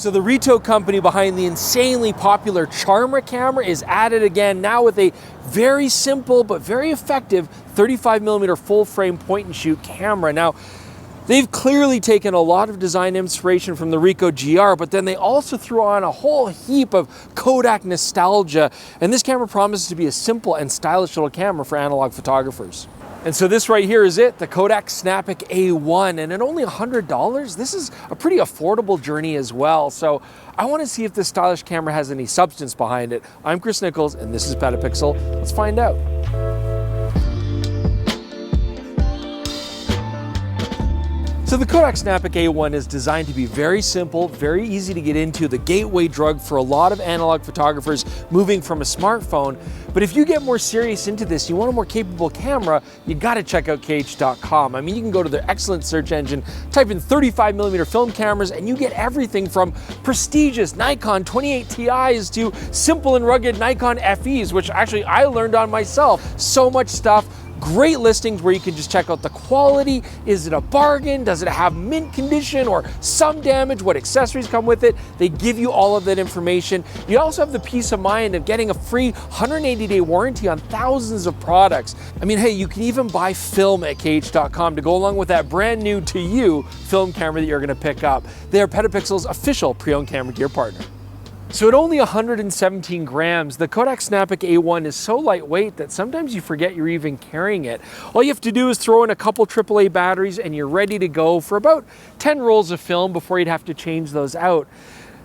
So the Rito company behind the insanely popular Charmer camera is at it again, now with a very simple but very effective 35mm full frame point and shoot camera. Now, they've clearly taken a lot of design inspiration from the Ricoh GR, but then they also threw on a whole heap of Kodak nostalgia. And this camera promises to be a simple and stylish little camera for analog photographers. And so this right here is it, the Kodak Snapic A1, and at only $100, this is a pretty affordable journey as well. So I want to see if this stylish camera has any substance behind it. I'm Chris Niccolls, and this is PetaPixel. Let's find out. So the Kodak Snapic A1 is designed to be very simple, very easy to get into, the gateway drug for a lot of analog photographers moving from a smartphone. But if you get more serious into this, you want a more capable camera, you gotta check out KH.com. I mean, you can go to their excellent search engine, type in 35mm film cameras, and you get everything from prestigious Nikon 28 Ti's to simple and rugged Nikon FEs, which actually I learned on myself. So much stuff. Great listings where you can just check out the quality. Is it a bargain? Does it have mint condition or some damage? What accessories come with it? They give you all of that information. You also have the peace of mind of getting a free 180-day warranty on thousands of products. I mean, hey, you can even buy film at KH.com to go along with that brand new to you film camera that you're gonna pick up. They are PetaPixel's official pre-owned camera gear partner. So at only 117 grams, the Kodak Snapic A1 is so lightweight that sometimes you forget you're even carrying it. All you have to do is throw in a couple AAA batteries and you're ready to go for about 10 rolls of film before you'd have to change those out.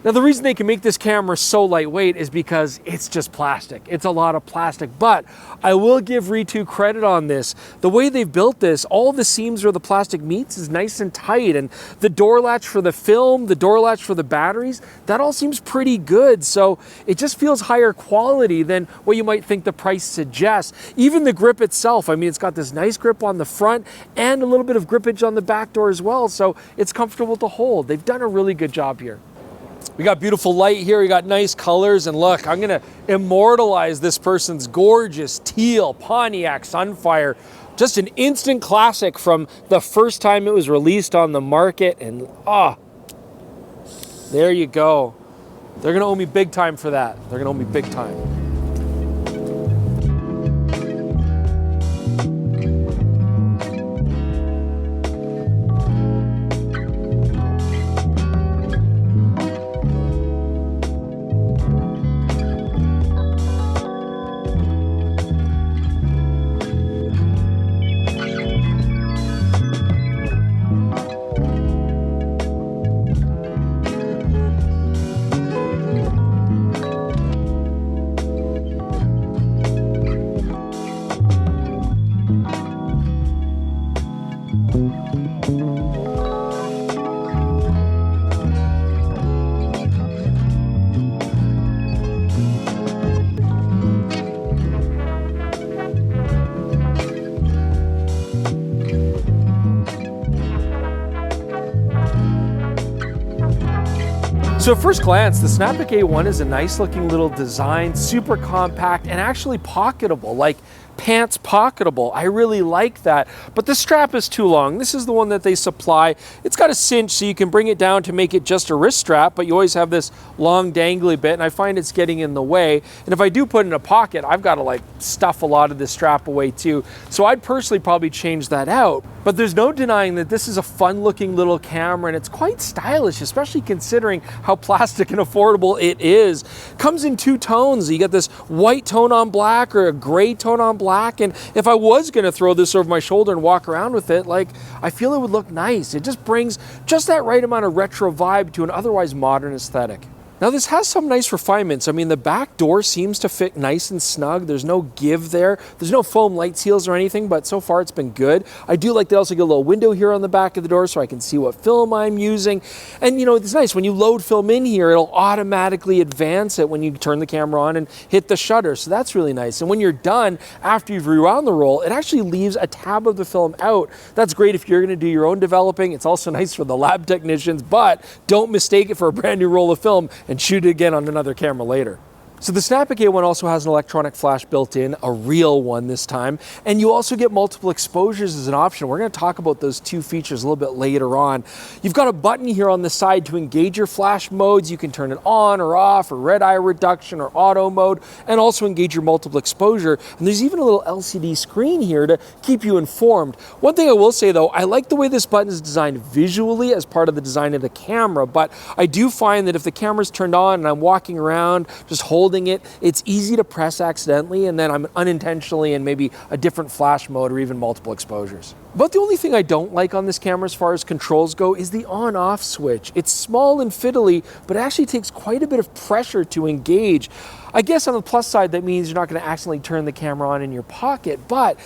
Now, the reason they can make this camera so lightweight is because it's just plastic. It's a lot of plastic, but I will give Rito credit on this. The way they've built this, all the seams where the plastic meets is nice and tight, and the door latch for the film, the door latch for the batteries, that all seems pretty good. So it just feels higher quality than what you might think the price suggests. Even the grip itself, I mean, it's got this nice grip on the front and a little bit of grippage on the back door as well, so it's comfortable to hold. They've done a really good job here. We got beautiful light here, we got nice colors, and look, I'm gonna immortalize this person's gorgeous teal Pontiac Sunfire. Just an instant classic from the first time it was released on the market, and there you go. They're gonna owe me big time for that. They're gonna owe me big time. So at first glance, the Snapic A1 is a nice looking little design, super compact and actually pocketable, like pants pocketable. I really like that, but the strap is too long. This is the one that they supply. It's got a cinch so you can bring it down to make it just a wrist strap, but you always have this long dangly bit, and I find it's getting in the way. And if I do put it in a pocket, I've got to like stuff a lot of this strap away too. So I'd personally probably change that out. But there's no denying that this is a fun looking little camera, and it's quite stylish, especially considering how plastic and affordable it is. Comes in two tones. You got this white tone on black or a gray tone on black. And if I was gonna throw this over my shoulder and walk around with it, like, I feel it would look nice. It just brings just that right amount of retro vibe to an otherwise modern aesthetic. Now this has some nice refinements. I mean, the back door seems to fit nice and snug. There's no give there. There's no foam light seals or anything, but so far it's been good. I do like they also get a little window here on the back of the door so I can see what film I'm using. And you know, it's nice when you load film in here, it'll automatically advance it when you turn the camera on and hit the shutter. So that's really nice. And when you're done, after you've rewound the roll, it actually leaves a tab of the film out. That's great if you're gonna do your own developing. It's also nice for the lab technicians, but don't mistake it for a brand new roll of film and shoot it again on another camera later. So the Snapic A1 also has an electronic flash built in, a real one this time, and you also get multiple exposures as an option. We're going to talk about those two features a little bit later on. You've got a button here on the side to engage your flash modes. You can turn it on or off, or red eye reduction or auto mode, and also engage your multiple exposure. And there's even a little LCD screen here to keep you informed. One thing I will say though, I like the way this button is designed visually as part of the design of the camera, but I do find that if the camera's turned on and I'm walking around just holding it, it's easy to press accidentally, and then I'm unintentionally in maybe a different flash mode or even multiple exposures. But the only thing I don't like on this camera as far as controls go is the on-off switch. It's small and fiddly, but it actually takes quite a bit of pressure to engage. I guess on the plus side, that means you're not going to accidentally turn the camera on in your pocket, but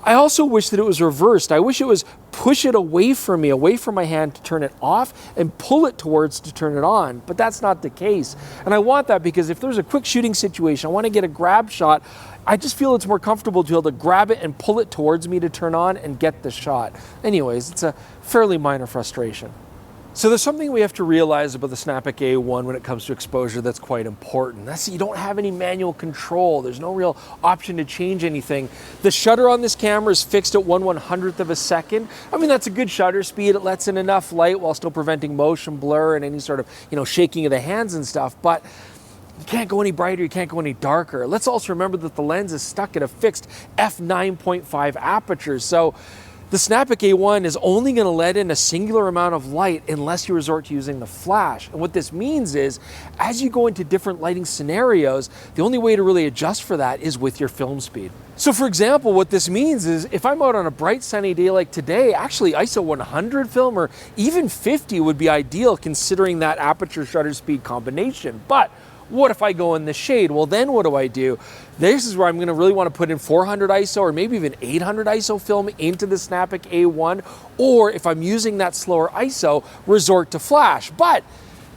I also wish that it was reversed. I wish it was push it away from me, away from my hand to turn it off, and pull it towards to turn it on. But that's not the case. And I want that because if there's a quick shooting situation, I want to get a grab shot, I just feel it's more comfortable to be able to grab it and pull it towards me to turn on and get the shot. Anyways, it's a fairly minor frustration. So there's something we have to realize about the Snapic A1 when it comes to exposure that's quite important. That's that you don't have any manual control. There's no real option to change anything. The shutter on this camera is fixed at 1/100th of a second. I mean, that's a good shutter speed. It lets in enough light while still preventing motion blur and any sort of, shaking of the hands and stuff. But you can't go any brighter, you can't go any darker. Let's also remember that the lens is stuck at a fixed f9.5 aperture. So the Snapic A1 is only going to let in a singular amount of light unless you resort to using the flash. And what this means is, as you go into different lighting scenarios, the only way to really adjust for that is with your film speed. So for example, what this means is if I'm out on a bright sunny day like today, actually ISO 100 film or even 50 would be ideal considering that aperture shutter speed combination. But what if I go in the shade? Well, then what do? This is where I'm gonna really wanna put in 400 ISO or maybe even 800 ISO film into the Snapic A1, or if I'm using that slower ISO, resort to flash. But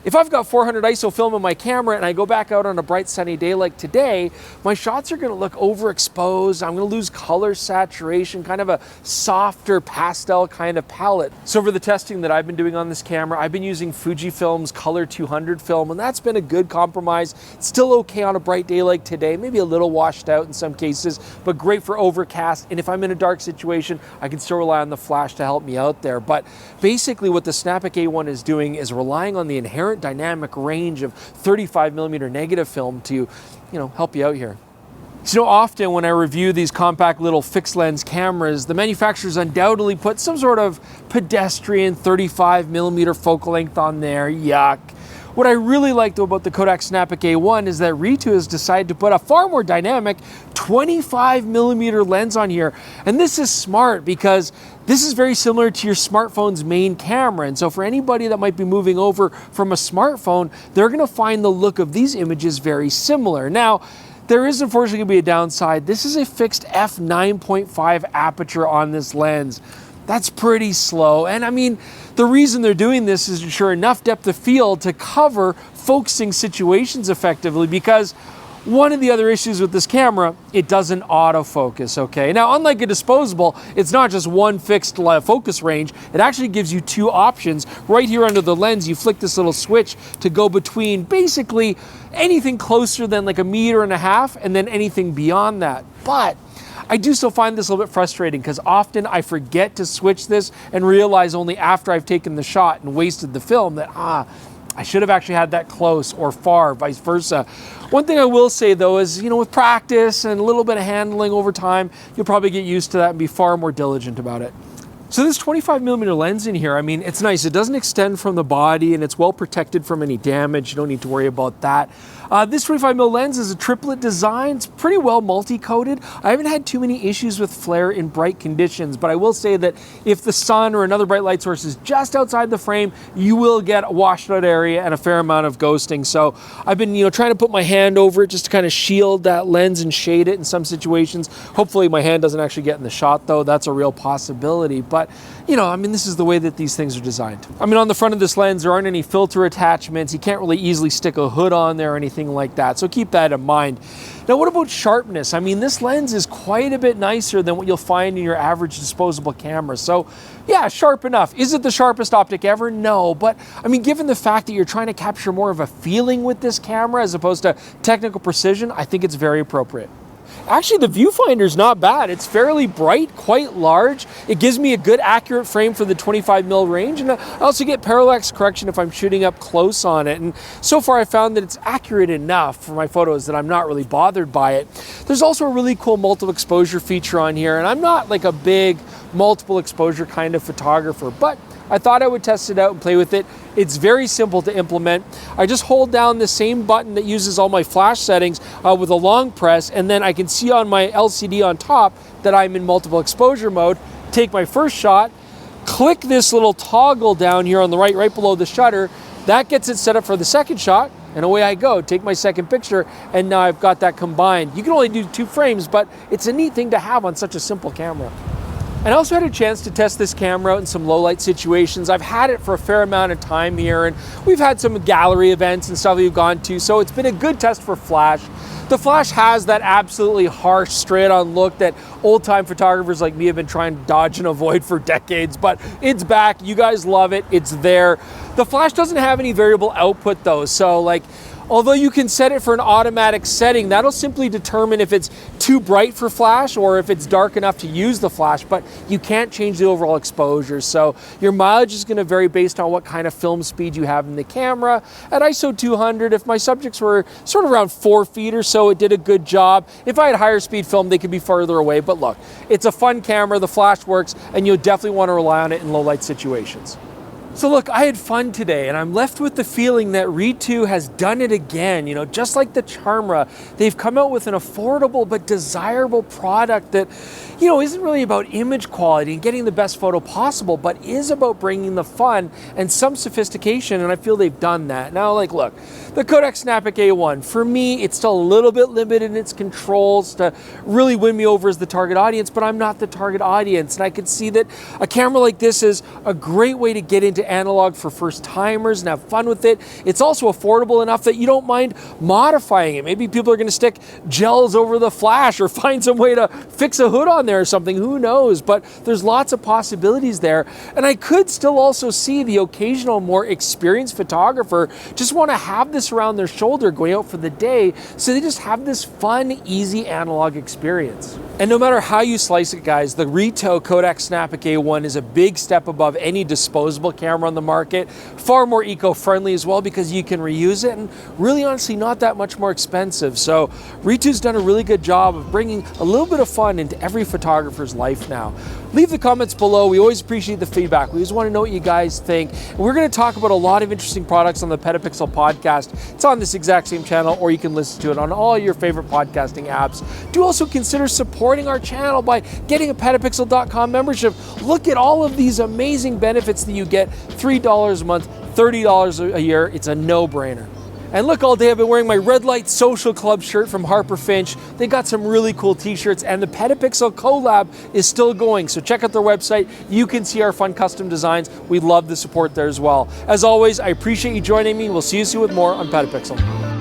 if I've got 400 ISO film in my camera and I go back out on a bright sunny day like today, my shots are gonna look overexposed. I'm gonna lose color saturation, kind of a softer pastel kind of palette. So for the testing that I've been doing on this camera, I've been using Fujifilm's Color 200 film, and that's been a good compromise. It's still okay on a bright day like today, maybe a little washed out in some cases, but great for overcast. And if I'm in a dark situation, I can still rely on the flash to help me out there. But basically what the Snapic A1 is doing is relying on the inherent dynamic range of 35mm negative film to, help you out here. So often when I review these compact little fixed lens cameras, the manufacturers undoubtedly put some sort of pedestrian 35mm focal length on there. Yuck. What I really like though about the Kodak Snapic A1 is that Ritu has decided to put a far more dynamic 25mm lens on here. And this is smart because this is very similar to your smartphone's main camera. And so for anybody that might be moving over from a smartphone, they're gonna find the look of these images very similar. Now, there is unfortunately gonna be a downside. This is a fixed f9.5 aperture on this lens. That's pretty slow. And I mean, the reason they're doing this is to ensure enough depth of field to cover focusing situations effectively, because one of the other issues with this camera, it doesn't autofocus, okay? Now, unlike a disposable, it's not just one fixed focus range. It actually gives you two options. Right here under the lens, you flick this little switch to go between basically anything closer than like 1.5 meters and then anything beyond that. But I do still find this a little bit frustrating because often I forget to switch this and realize only after I've taken the shot and wasted the film that, I should have actually had that close or far, vice versa. One thing I will say though is, with practice and a little bit of handling over time, you'll probably get used to that and be far more diligent about it. So this 25mm lens in here, I mean, it's nice. It doesn't extend from the body and it's well protected from any damage. You don't need to worry about that. This 25mm lens is a triplet design. It's pretty well multi-coated. I haven't had too many issues with flare in bright conditions, but I will say that if the sun or another bright light source is just outside the frame, you will get a washed out area and a fair amount of ghosting. So I've been, trying to put my hand over it just to kind of shield that lens and shade it in some situations. Hopefully my hand doesn't actually get in the shot though. That's a real possibility. But but you know, I mean, this is the way that these things are designed. I mean, on the front of this lens, there aren't any filter attachments. You can't really easily stick a hood on there or anything like that, so keep that in mind. Now, what about sharpness? I mean, this lens is quite a bit nicer than what you'll find in your average disposable camera. So yeah, sharp enough. Is it the sharpest optic ever? No, but I mean, given the fact that you're trying to capture more of a feeling with this camera as opposed to technical precision, I think it's very appropriate. Actually, the viewfinder is not bad. It's fairly bright, quite large. It gives me a good accurate frame for the 25mm range, and I also get parallax correction if I'm shooting up close on it. And so far I found that it's accurate enough for my photos that I'm not really bothered by it. There's also a really cool multiple exposure feature on here, and I'm not like a big multiple exposure kind of photographer, but I thought I would test it out and play with it. It's very simple to implement. I just hold down the same button that uses all my flash settings with a long press, and then I can see on my LCD on top that I'm in multiple exposure mode. Take my first shot, click this little toggle down here on the right below the shutter. That gets it set up for the second shot, and away I go. Take my second picture, and now I've got that combined. You can only do 2 frames, but it's a neat thing to have on such a simple camera. And I also had a chance to test this camera out in some low light situations. I've had it for a fair amount of time here, and we've had some gallery events and stuff we've gone to, so it's been a good test for flash. The flash has that absolutely harsh, straight-on look that old-time photographers like me have been trying to dodge and avoid for decades, but it's back. You guys love it. It's there. The flash doesn't have any variable output though, so like, although you can set it for an automatic setting, that'll simply determine if it's too bright for flash or if it's dark enough to use the flash, but you can't change the overall exposure. So your mileage is going to vary based on what kind of film speed you have in the camera. At ISO 200, if my subjects were sort of around 4 feet or so, it did a good job. If I had higher speed film, they could be farther away, but look, it's a fun camera, the flash works, and you'll definitely want to rely on it in low light situations. So look, I had fun today, and I'm left with the feeling that Ritu has done it again. You know, just like the Charmra, they've come out with an affordable but desirable product that, you know, isn't really about image quality and getting the best photo possible, but is about bringing the fun and some sophistication, and I feel they've done that. Now, like, look, the Kodak Snapic A1, for me, it's still a little bit limited in its controls to really win me over as the target audience, but I'm not the target audience, and I can see that a camera like this is a great way to get into analog for first timers and have fun with it. It's also affordable enough that you don't mind modifying it. Maybe people are going to stick gels over the flash or find some way to fix a hood on there or something, who knows, but there's lots of possibilities there. And I could still also see the occasional more experienced photographer just want to have this around their shoulder going out for the day, so they just have this fun, easy analog experience. And no matter how you slice it, guys, the Ritu Kodak Snapic A1 is a big step above any disposable camera on the market, far more eco-friendly as well because you can reuse it, and really honestly not that much more expensive. So Ritu's done a really good job of bringing a little bit of fun into every photographer's life now. Leave the comments below. We always appreciate the feedback. We always want to know what you guys think. And we're going to talk about a lot of interesting products on the PetaPixel podcast. It's on this exact same channel, or you can listen to it on all your favorite podcasting apps. Do also consider supporting our channel by getting a PetaPixel.com membership. Look at all of these amazing benefits that you get. $3 a month, $30 a year. It's a no-brainer. And look, all day I've been wearing my Red Light Social Club shirt from Harper Finch. They got some really cool t-shirts, and the PetaPixel collab is still going. So check out their website. You can see our fun custom designs. We love the support there as well. As always, I appreciate you joining me. We'll see you soon with more on PetaPixel.